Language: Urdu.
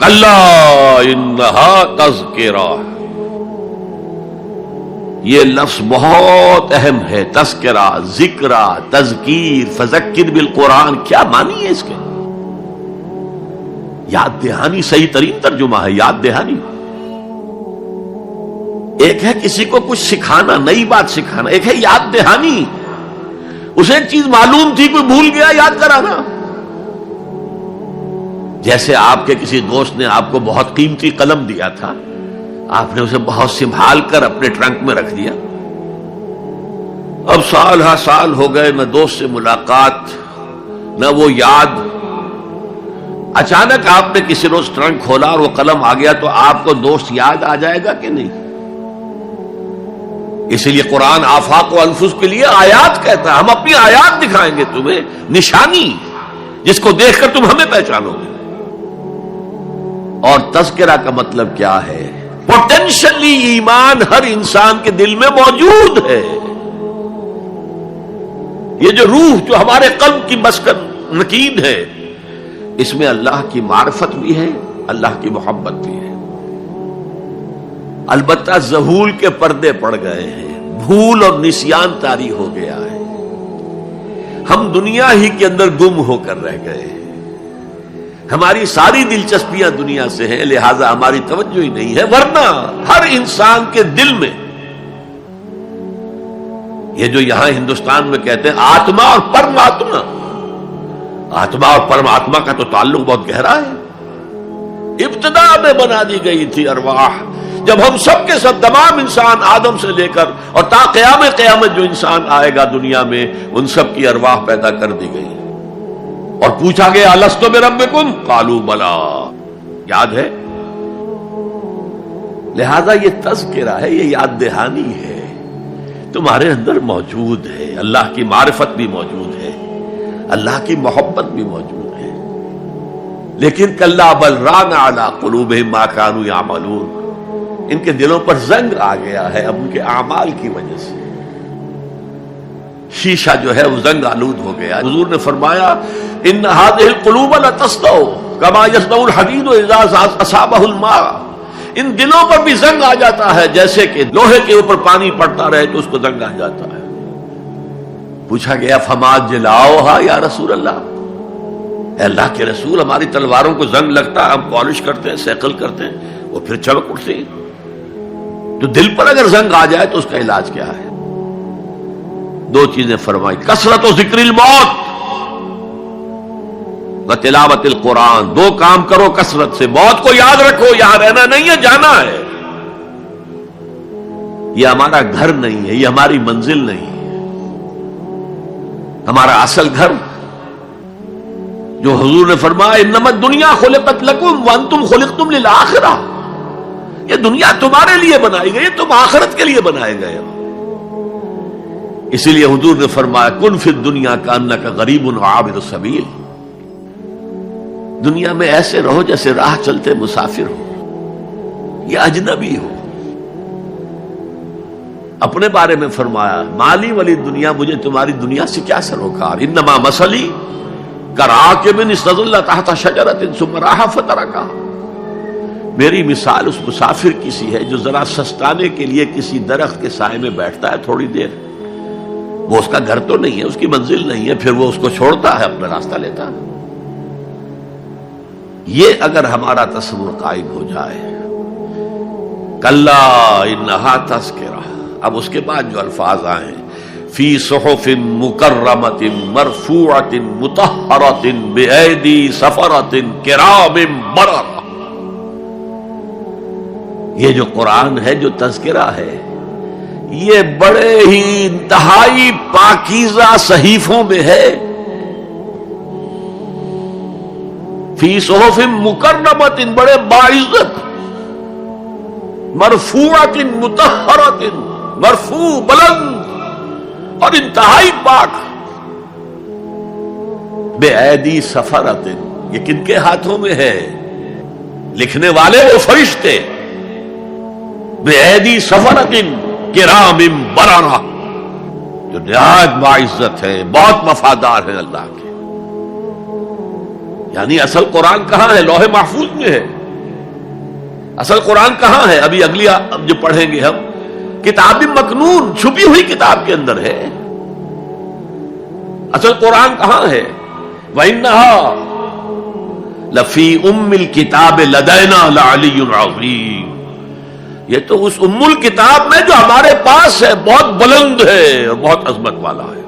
کلا انہا تذکرہ، یہ لفظ بہت اہم ہے. تذکرہ، ذکرہ، تذکیر، فذکر بالقرآن، کیا معنی ہے اس کے؟ یاد دہانی صحیح ترین ترجمہ ہے، یاد دہانی. ایک ہے کسی کو کچھ سکھانا، نئی بات سکھانا، ایک ہے یاد دہانی. اسے ایک چیز معلوم تھی، کوئی بھول گیا، یاد کرانا. جیسے آپ کے کسی دوست نے آپ کو بہت قیمتی قلم دیا تھا، آپ نے اسے بہت سنبھال کر اپنے ٹرنک میں رکھ دیا. اب سال ہا سال ہو گئے، نہ دوست سے ملاقات، نہ وہ یاد. اچانک آپ نے کسی روز ٹرنک کھولا اور وہ قلم آ گیا، تو آپ کو دوست یاد آ جائے گا کہ نہیں؟ اسی لیے قرآن آفاق و انفس کے لیے آیات کہتا ہے. ہم اپنی آیات دکھائیں گے تمہیں، نشانی جس کو دیکھ کر تم ہمیں پہچانو گے. اور تذکرہ کا مطلب کیا ہے؟ پوٹینشلی ایمان ہر انسان کے دل میں موجود ہے. یہ جو روح جو ہمارے قلب کی مسکن نکین ہے، اس میں اللہ کی معرفت بھی ہے، اللہ کی محبت بھی ہے. البتہ ذہول کے پردے پڑ گئے ہیں، بھول اور نسیان طاری ہو گیا ہے. ہم دنیا ہی کے اندر گم ہو کر رہ گئے ہیں. ہماری ساری دلچسپیاں دنیا سے ہیں، لہذا ہماری توجہ ہی نہیں ہے. ورنہ ہر انسان کے دل میں یہ جو یہاں ہندوستان میں کہتے ہیں آتما اور پرماتما، آتما اور پرماتما کا تو تعلق بہت گہرا ہے. ابتدا میں بنا دی گئی تھی ارواح، جب ہم سب کے سب تمام انسان آدم سے لے کر اور تا قیامت جو انسان آئے گا دنیا میں، ان سب کی ارواح پیدا کر دی گئی. اور پوچھا گیا الست بربکم قالوا بلا، یاد ہے؟ لہذا یہ تذکرہ ہے، یہ یاد دہانی ہے، تمہارے اندر موجود ہے. اللہ کی معرفت بھی موجود ہے، اللہ کی محبت بھی موجود ہے. لیکن کلا بل ران علی قلوبہم ما کانوا یعملون، ان کے دلوں پر زنگ آ گیا ہے اب ان کے اعمال کی وجہ سے. شیشہ جو ہے وہ زنگ آلود ہو گیا. حضور نے فرمایا ان هذه القلوب لتصدع كما يصدع الحديد اذا اصابه الماء، ان دلوں پر بھی زنگ آ جاتا ہے جیسے کہ لوہے کے اوپر پانی پڑتا رہے تو اس کو زنگ آ جاتا ہے. پوچھا گیا فما جلاؤها یا رسول اللہ، اے اللہ کے رسول ہماری تلواروں کو زنگ لگتا ہے، ہم پالش کرتے ہیں، سیکل کرتے ہیں، وہ پھر چمک اٹھتے ہیں. تو دل پر اگر زنگ آ جائے تو اس کا علاج کیا ہے؟ دو چیزیں فرمائی، کثرت و ذکر الموت و تلاوت القرآن. دو کام کرو کثرت سے، موت کو یاد رکھو، یہاں رہنا نہیں ہے، جانا ہے. یہ ہمارا گھر نہیں ہے، یہ ہماری منزل نہیں ہے. ہمارا اصل گھر جو حضور نے فرمایا انما الدنیا خلقت لکم وانتم خلقتم للآخرہ، یہ دنیا تمہارے لیے بنائی گئی، تم آخرت کے لیے بنائے گئے ہو. اسی لیے حضور نے فرمایا کن فی الدنیا کانک غریب وعابر السبیل، دنیا میں ایسے رہو جیسے راہ چلتے مسافر ہو یا اجنبی ہو. اپنے بارے میں فرمایا مالی ولی دنیا، مجھے تمہاری دنیا سے کیا سروکار، انما مثلی کراکب استظل تحت شجرۃ ثم راح فترکها، میری مثال اس مسافر کی سی ہے جو ذرا سستانے کے لیے کسی درخت کے سائے میں بیٹھتا ہے تھوڑی دیر. وہ اس کا گھر تو نہیں ہے، اس کی منزل نہیں ہے، پھر وہ اس کو چھوڑتا ہے، اپنا راستہ لیتا ہے. یہ اگر ہمارا تصور قائم ہو جائے، کلا انہا تذکرہ. اب اس کے بعد جو الفاظ آئے فی صحف مکرمۃ مرفوعۃ مطہرۃ بایدی سفرۃ کرام بررہ، یہ جو قرآن ہے، جو تذکرہ ہے، یہ بڑے ہی انتہائی پاکیزہ صحیفوں میں ہے. فی صحف مکرمۃ، بڑے باعزت، مرفوعۃ مطہرۃ، مرفوع بلند اور انتہائی پاک. بے ایدی سفرۃ، یہ کن کے ہاتھوں میں ہے؟ لکھنے والے وہ فرشتے. بے ایدی سفرۃ کرام بررہ، جو نہایت باعزت ہے، بہت وفادار ہیں اللہ کے. یعنی اصل قرآن کہاں ہے؟ لوح محفوظ میں ہے. اصل قرآن کہاں ہے؟ ابھی اگلی جو پڑھیں گے ہم، کتاب مکنون، چھپی ہوئی کتاب کے اندر ہے. اصل قرآن کہاں ہے؟ وَإِنَّهَا لَفِي أُمِّ الْكِتَابِ لَدَيْنَا لَعَلِيٌّ عَظِيمٌ. یہ تو اس ام الکتاب میں جو ہمارے پاس ہے، بہت بلند ہے اور بہت عظمت والا ہے.